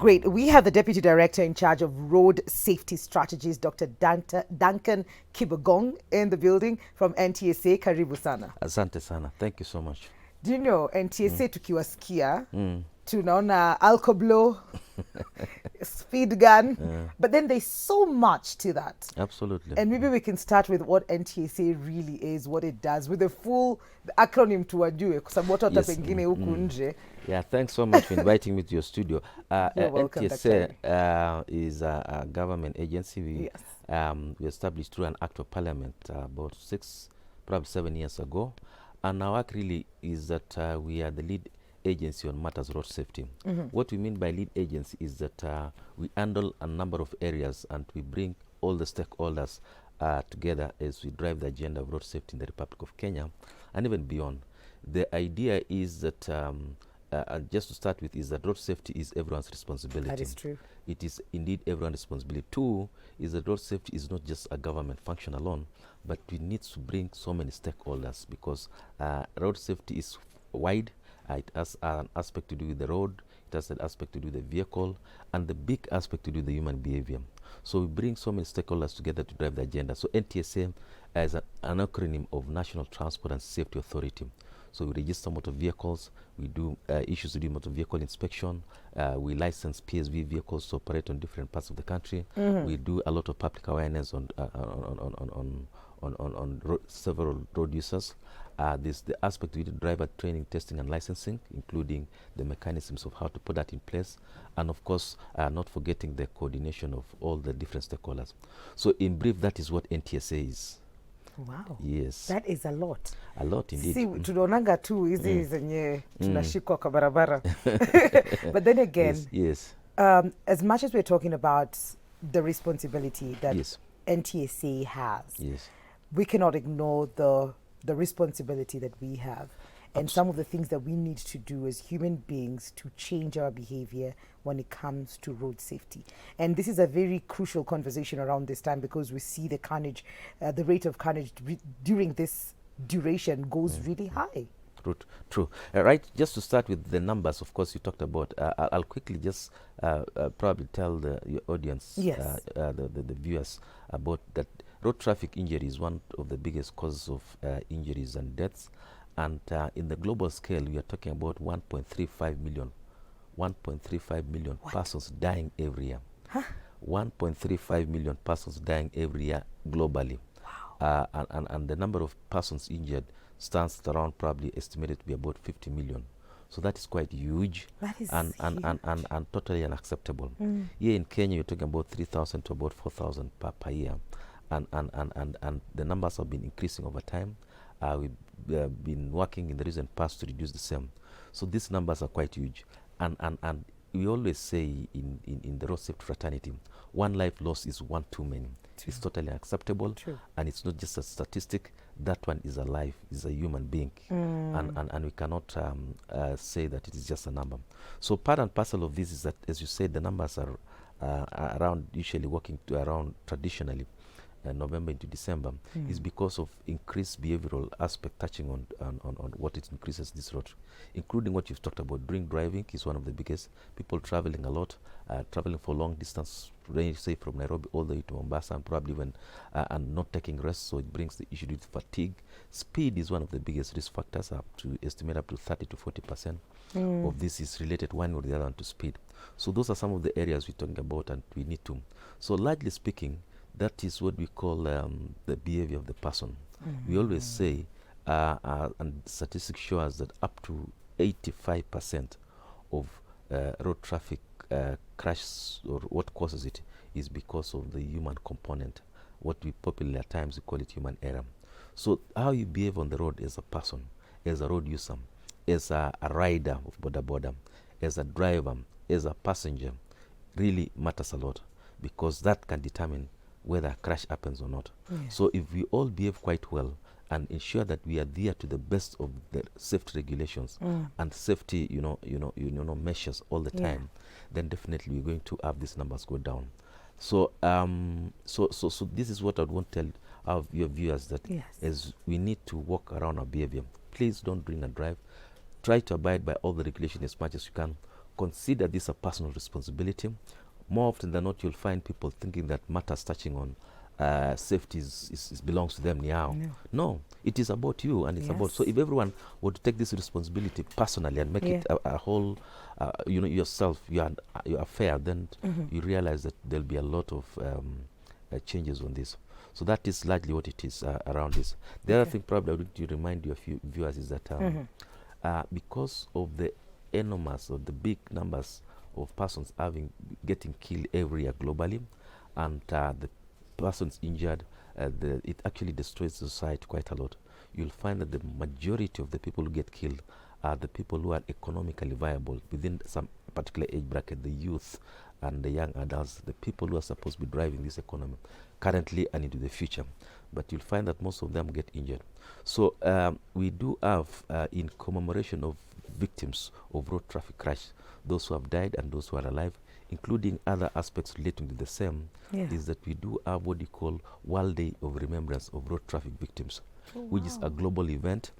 Great. We have the Deputy Director in charge of Road Safety Strategies, Dr. Duncan Kibagong, in the building from NTSA. Karibu sana. Asante sana. Thank you so much. Do you know NTSA tukiwasikia tunaona Alco-blow, speed gun, but then there's so much to that. Absolutely. And maybe we can start with what NTSA really is, what it does, with the full acronym tuwajue, kwa sababu watu hata pengine huku nje. Yeah, thanks so much for inviting me to your studio. You're welcome, NTSA is a government agency. We established through an act of parliament about 7 years ago. And our work really is that we are the lead agency on matters road safety. What we mean by lead agency is that we handle a number of areas and we bring all the stakeholders together as we drive the agenda of road safety in the Republic of Kenya and even beyond. The idea is that, just to start with, is that road safety is everyone's responsibility. That is true. It is indeed everyone's responsibility. Two, is that road safety is not just a government function alone, but we need to bring so many stakeholders because road safety is wide. It has an aspect to do with the road, it has an aspect to do with the vehicle, and the big aspect to do with the human behavior. So we bring so many stakeholders together to drive the agenda. So NTSA is an acronym of National Transport and Safety Authority. So we register motor vehicles, we do issues to do motor vehicle inspection, we license PSV vehicles to operate on different parts of the country. We do a lot of public awareness on several road users. There's the aspect with driver training, testing and licensing, including the mechanisms of how to put that in place. And of course, not forgetting the coordination of all the different stakeholders. So in brief, that is what NTSA is. Wow. Yes. That is a lot. A lot indeed. See, tunaonanga tu hizi zenye tunashikwa kwa barabara. But then again, yes. As much as we're talking about the responsibility that NTSA has, we cannot ignore the responsibility that we have and some of the things that we need to do as human beings to change our behavior when it comes to road safety. And this is a very crucial conversation around this time because we see the carnage, the rate of carnage during this duration goes really high. True. Right, just to start with the numbers, of course, you talked about, I'll quickly just probably tell your audience, the viewers, about that road traffic injury is one of the biggest causes of injuries and deaths. And in the global scale, we are talking about 1.35 million persons dying every year. 1.35 million persons dying every year globally. Wow. And the number of persons injured stands around, probably estimated to be about 50 million. So that is quite huge. That is and totally unacceptable. Here in Kenya, you're talking about 3,000 to about 4,000 per year. And the numbers have been increasing over time. We've been working in the recent past to reduce the same. So these numbers are quite huge. And we always say in the road safety fraternity, one life lost is one too many. It's totally unacceptable. And it's not just a statistic. That one is a life, is a human being. And we cannot say that it is just a number. So part and parcel of this is that, as you said, the numbers are around, usually working to around traditionally November into December, is because of increased behavioral aspect touching on what it increases this road, including what you've talked about. Drink driving is one of the biggest. People traveling a lot, traveling for long distance, say from Nairobi all the way to Mombasa, and probably even and not taking rest, so it brings the issue with fatigue. Speed is one of the biggest risk factors, up to estimate up to 30 to 40% of this is related one or the other to speed. So those are some of the areas we're talking about, and we need to. So largely speaking, that is what we call the behavior of the person. We always say, and statistics show us that up to 85% of road traffic crashes, or what causes it, is because of the human component. What we popularly at times we call it human error. So how you behave on the road as a person, as a road user, as a rider of boda, as a driver, as a passenger, really matters a lot, because that can determine whether a crash happens or not. So if we all behave quite well and ensure that we adhere to the best of the safety regulations and safety, measures all the time, then definitely we're going to have these numbers go down. So, so this is what I would want to tell your viewers, that as we need to walk around our behavior. Please don't drink and drive. Try to abide by all the regulations as much as you can. consider this a personal responsibility. More often than not, you'll find people thinking that matters touching on safety belongs to them now. No, it is about you, and it's about, so if everyone were to take this responsibility personally and make it a whole, yourself, your affair, then you realize that there'll be a lot of changes on this. So that is largely what it is around this. The other thing probably I would need to remind you, a few viewers, is that because of the enormous or the big numbers of persons getting killed every year globally, and the persons injured, it actually destroys society quite a lot. You'll find that the majority of the people who get killed are the people who are economically viable within some particular age bracket, the youth and the young adults, the people who are supposed to be driving this economy currently and into the future. But you'll find that most of them get injured. So we do have, in commemoration of victims of road traffic crash, those who have died and those who are alive, including other aspects relating to the same, is that we do have what you call World Day of Remembrance of Road Traffic Victims, which is a global event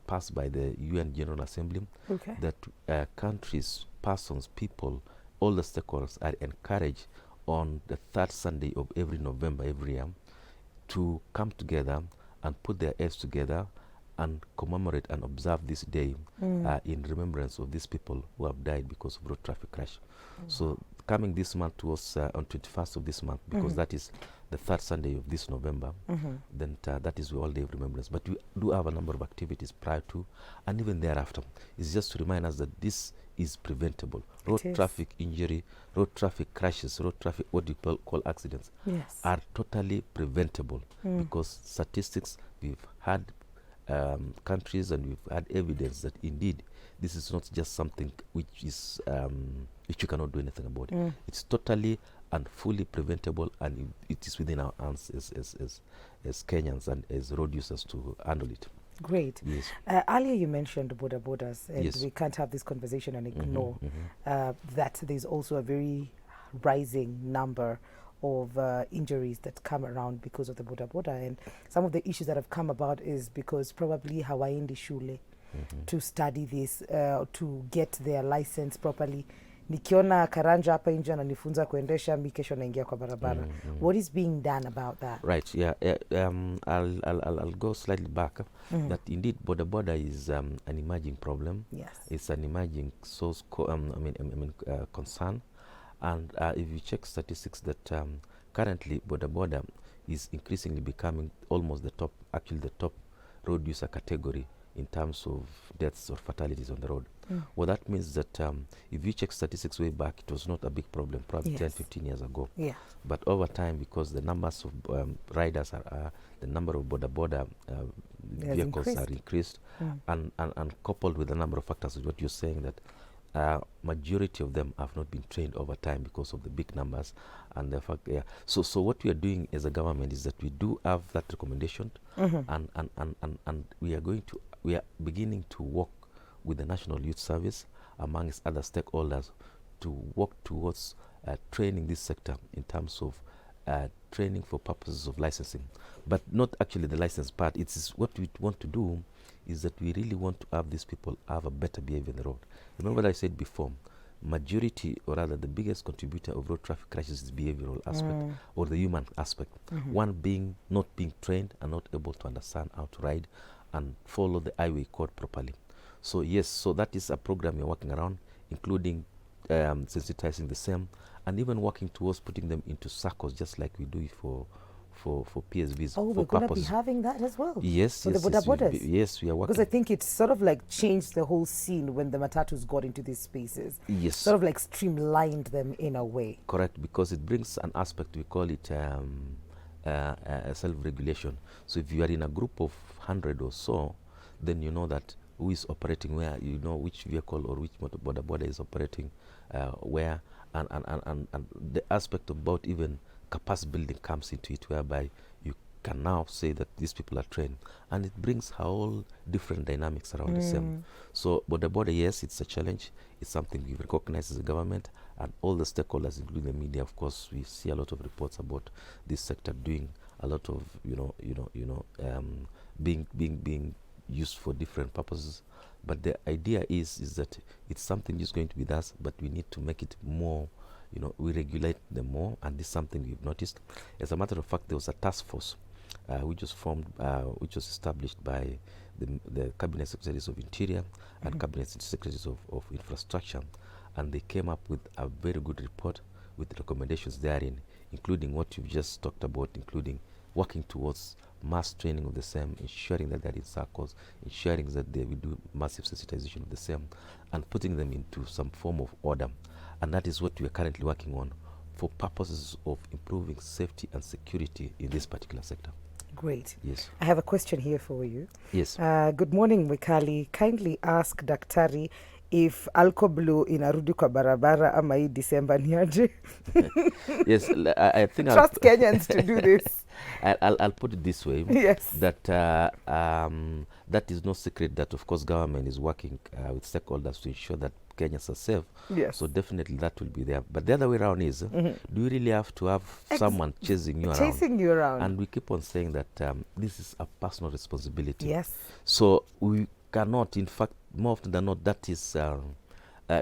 passed by the UN General Assembly, that countries, persons, people, all the stakeholders are encouraged on the third Sunday of every November every year to come together and put their heads together and commemorate and observe this day in remembrance of these people who have died because of road traffic crash. So coming this month was on 21st of this month, because that is the third Sunday of this November, then that is World Day of Remembrance. But we do have a number of activities prior to and even thereafter. It's just to remind us that this is preventable. Road traffic injury, road traffic crashes, road traffic, what you call accidents, are totally preventable, because statistics, we've had countries and we've had evidence that indeed this is not just something which is which you cannot do anything about. It's totally and fully preventable, and it is within our hands as Kenyans and as road users to handle it. Great. Yes. Earlier you mentioned borders, and we can't have this conversation and ignore that there's also a very rising number of injuries that come around because of the border, and some of the issues that have come about is because probably hawaendi shule to study this, to get their license properly. Nikiona karanja hapa nje ananifunza kuendesha, mi kesho naingia kwa barabara. What is being done about that? Right, yeah. I'll go slightly back. That indeed border is an emerging problem. Yes. It's an emerging source, concern. And if you check statistics, that currently border is increasingly becoming almost the top road user category in terms of deaths or fatalities on the road. Well, that means that if you check statistics way back, it was not a big problem, probably 10, 15 years ago. But over time, because the numbers of riders the number of border vehicles are increased, and coupled with the number of factors, is what you're saying, that majority of them have not been trained over time because of the big numbers and the fact. So what we are doing as a government is that we do have that recommendation, and we are beginning to work with the National Youth Service, amongst other stakeholders, to work towards training this sector in terms of training for purposes of licensing, but not actually the license part. It's what we want to do is that we really want to have these people have a better behavior on the road. Remember what I said before, majority, or rather the biggest contributor of road traffic crashes is behavioral aspect, or the human aspect. One being not being trained and not able to understand how to ride and follow the highway code properly. So yes, so that is a program we're working around, including sensitizing the same, and even working towards putting them into circles, just like we do it for PSVs. Oh, we're going to be having that as well. Yes, for the borders. Yes, we are working. Because I think it's sort of like changed the whole scene when the matatus got into these spaces. Yes. Sort of like streamlined them in a way. Correct, because it brings an aspect, we call it self-regulation. So if you are in a group of 100 or so, then you know that who is operating where, you know which vehicle or which border is operating where, and the aspect about even capacity building comes into it, whereby you can now say that these people are trained, and it brings whole different dynamics around the same. So border, yes, it's a challenge. It's something we recognize as a government, and all the stakeholders, including the media. Of course, we see a lot of reports about this sector doing a lot of being used for different purposes. But the idea is that it's something just going to be with us, but we need to make it more, we regulate them more, and this is something we've noticed. As a matter of fact, there was a task force which was formed, which was established by the Cabinet Secretaries of Interior and Cabinet Secretaries of Infrastructure, and they came up with a very good report with recommendations therein, including what you've just talked about, including working towards mass training of the same, ensuring that they're in circles, ensuring that we do massive sensitization of the same, and putting them into some form of order. And that is what we are currently working on for purposes of improving safety and security in this particular sector. Great. Yes. I have a question here for you. Yes. Good morning, Wikali. Kindly ask Daktari if Alco-blow inarudi kwa barabara ama hii December ni aje? Yes, I think trust Kenyans to do this. I'll put it this way. Yes. That that is no secret that, of course, government is working with stakeholders to ensure that Kenyans are safe. Yes. So definitely that will be there. But the other way around is, do you really have to have someone chasing you around? Chasing you around. And we keep on saying that this is a personal responsibility. Yes. So we cannot, in fact, more often than not, that is,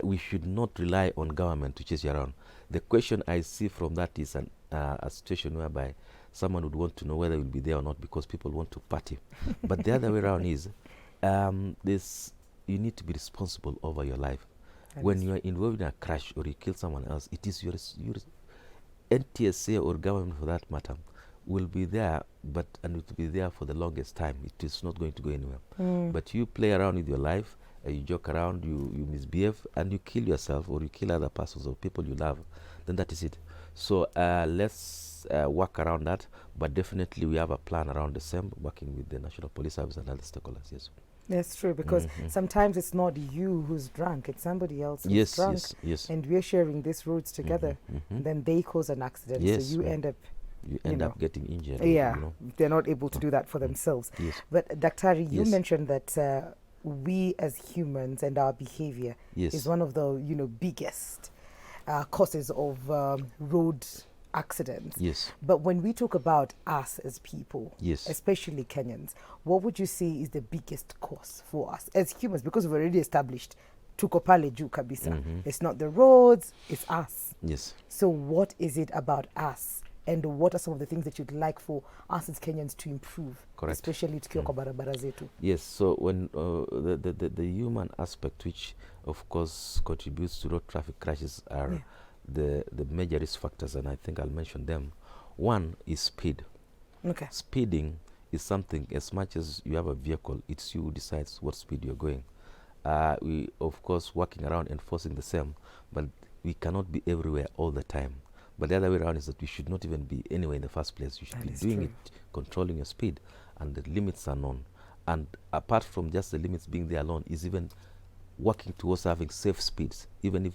we should not rely on government to chase you around. The question I see from that is a situation whereby someone would want to know whether you'll be there or not because people want to party. But the other way around is, you need to be responsible over your life. When you are involved in a crash or you kill someone else, it is your NTSA or government for that matter will be there, and it will be there for the longest time. It is not going to go anywhere. But you play around with your life, you joke around, you misbehave, and you kill yourself or you kill other persons or people you love, then that is it. So let's work around that, but definitely we have a plan around the same, working with the National Police Service and other stakeholders. Yes. That's true, because sometimes it's not you who's drunk, it's somebody else who's drunk. Yes. And we're sharing these roads together. And then they cause an accident. Yes, so you end up getting injured. Yeah, they're not able to do that for themselves. Yes. But Daktari, you mentioned that we as humans and our behavior is one of the biggest causes of road accidents. Yes. But when we talk about us as people, yes, especially Kenyans, what would you say is the biggest cause for us as humans? Because we've already established tuko pale juu kabisa. It's not the roads, it's us. Yes. So what is it about us? And what are some of the things that you'd like for us as Kenyans to improve? Correct. Especially tukiwa kwa barabara zetu. Yes, so when the human aspect, which of course contributes to road traffic crashes, are the major risk factors, and I think I'll mention them. One is speed. Okay. Speeding is something, as much as you have a vehicle, it's you who decides what speed you're going. We, of course, working around enforcing the same, but we cannot be everywhere all the time. But the other way around is that we should not even be anywhere in the first place. You should be doing it, controlling your speed, and the limits are known. And apart from just the limits being there alone, is even working towards having safe speeds. Even if,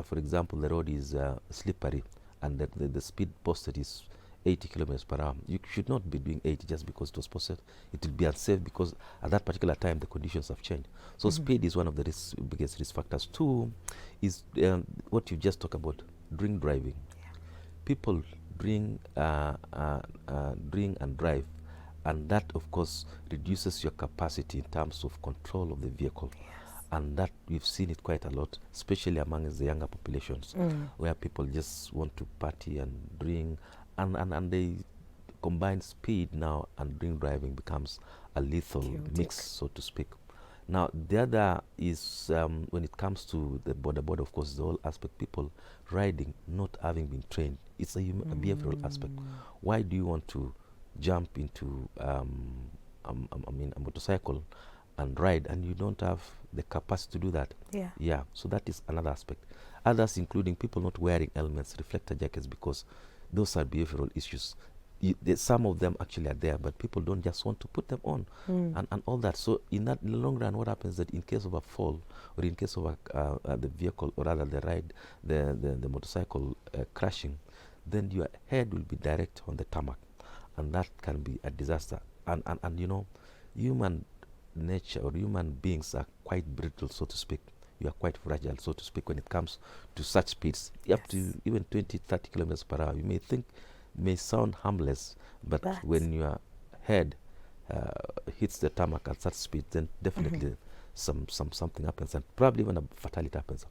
for example, the road is slippery and the speed posted is 80 kilometers per hour, you should not be doing 80 just because it was posted. It will be unsafe because at that particular time the conditions have changed. So speed is one of the biggest risk factors. Two is what you just talked about, drink driving. People drink and drive, and that of course reduces your capacity in terms of control of the vehicle. And that we've seen it quite a lot, especially among the younger populations, where people just want to party and drink, and they combine speed now, and drink driving becomes a lethal mix, so to speak. Now, the other is when it comes to the border, of course, the whole aspect, people riding not having been trained. It's a behavioral aspect. Why do you want to jump into a motorcycle and ride, and you don't have the capacity to do that? Yeah. So that is another aspect. Others, including people not wearing helmets, reflector jackets, because those are behavioral issues. Some of them actually are there, but people don't just want to put them on, and all that. So in the long run, what happens is that in case of a fall, or in case of the vehicle, or rather the ride, the motorcycle crashing, then your head will be direct on the tarmac, and that can be a disaster. And human nature, or human beings, are quite brittle, so to speak. You are quite fragile, so to speak, when it comes to such speeds, up to even 20, 30 kilometers per hour. You may think, may sound harmless, but when your head hits the tarmac at such speed, then definitely something happens, and probably even a fatality happens.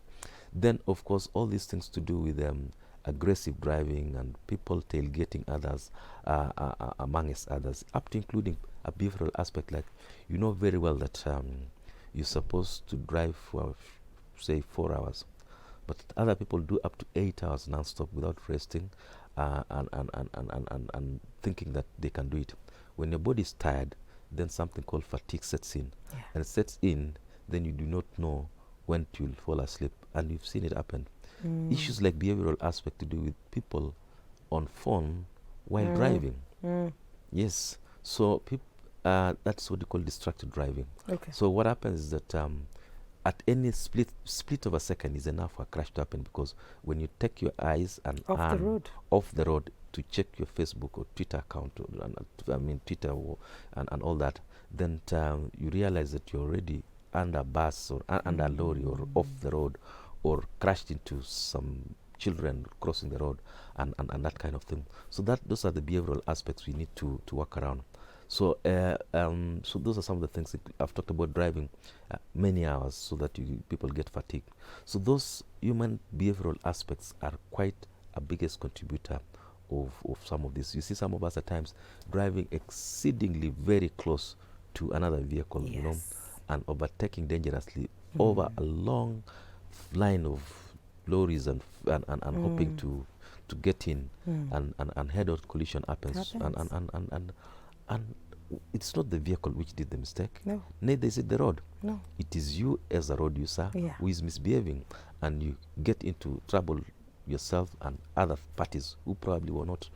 Then, of course, all these things to do with aggressive driving and people tailgating others, amongst others, up to including a behavioral aspect, like you know very well that you're supposed to drive for, say, 4 hours, but other people do up to 8 hours non-stop without resting, and thinking that they can do it. When your body is tired, then something called fatigue sets in. Yeah. And it sets in, then you do not know when to fall asleep, and you've seen it happen. Issues like behavioral aspect to do with people on phone while driving. Yes. So that's what they call distracted driving. Okay. So what happens is that at any split of a second is enough for a crash to happen, because when you take your eyes and off the road to check your Facebook or Twitter account, Twitter and all that, then you realize that you're already under a bus or under a lorry or off the road, or crashed into some children crossing the road, and that kind of thing. So those are the behavioral aspects we need to work around. So so those are some of the things. I've talked about driving many hours so that people get fatigued. So those human behavioral aspects are quite a biggest contributor of some of this. You see some of us at times driving exceedingly very close to another vehicle, yes, you know, and overtaking dangerously over a long line of lorries and hoping to get in, and head-on collision happens. And it's not the vehicle which did the mistake. No. Neither is it the road. No. It is you as a road user who is misbehaving, and you get into trouble yourself and other parties who probably were not,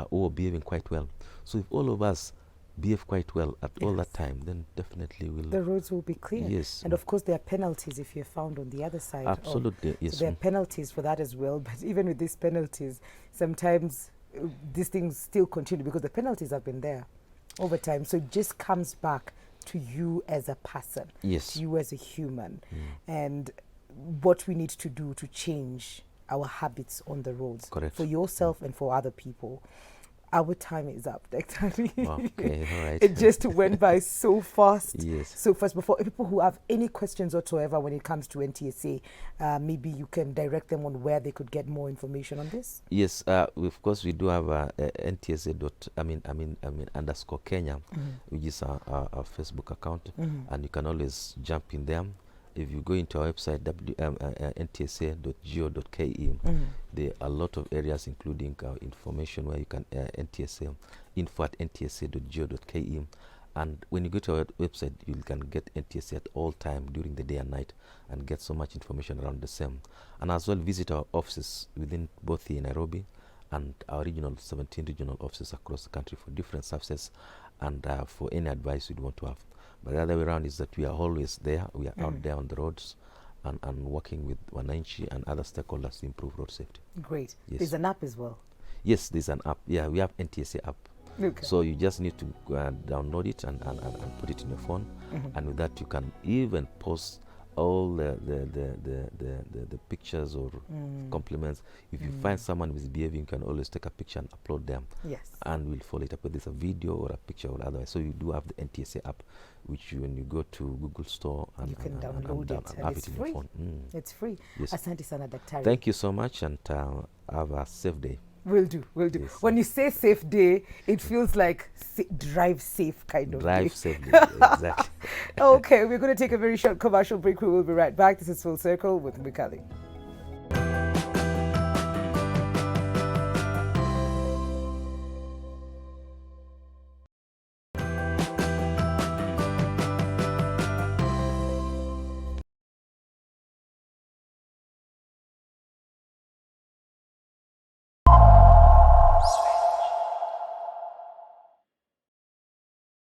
who were behaving quite well. So if all of us behave quite well at all that time, then definitely the roads will be clear. Yes. And of course there are penalties if you're found on the other side. Absolutely, yes. So there are penalties for that as well. But even with these penalties, sometimes these things still continue because the penalties have been there over time. So it just comes back to you as a person, yes, to you as a human, and what we need to do to change our habits on the roads. Correct. For yourself and for other people. Our time is up, Dr. Okay, all right. It just went by so fast. Yes. So first, before people who have any questions whatsoever when it comes to NTSA, maybe you can direct them on where they could get more information on this. Yes, of course we do have NTSA _Kenya, which is our Facebook account, and you can always jump in there. If you go into our website, ntsa.go.ke, there are a lot of areas including information where you can info@ntsa.go.ke, and when you go to our website, you can get NTSA at all time during the day and night, and get so much information around the same. And as well, visit our offices within both here in Nairobi and our 17 regional offices across the country for different services, and for any advice you'd want to have. But the other way around is that we are always there. We are out there on the roads and working with Wananchi and other stakeholders to improve road safety. Great. Yes. There's an app as well. Yes, there's an app. Yeah, we have NTSA app. Okay. So you just need to download it and put it in your phone. And with that, you can even post all the pictures or compliments. If you find someone misbehaving, you can always take a picture and upload them. Yes. And we'll follow it up with a video or a picture or otherwise. So you do have the NTSA app, which when you go to Google Store and you can download it, and have it in your phone. It's free. Yes. Asante sana, Daktari. Thank you so much, and have a safe day. Will do. Yes. When you say safe day, it feels like drive safe kind of Drive day. safely, exactly. Okay, we're going to take a very short commercial break. We will be right back. This is Full Circle with Mikali.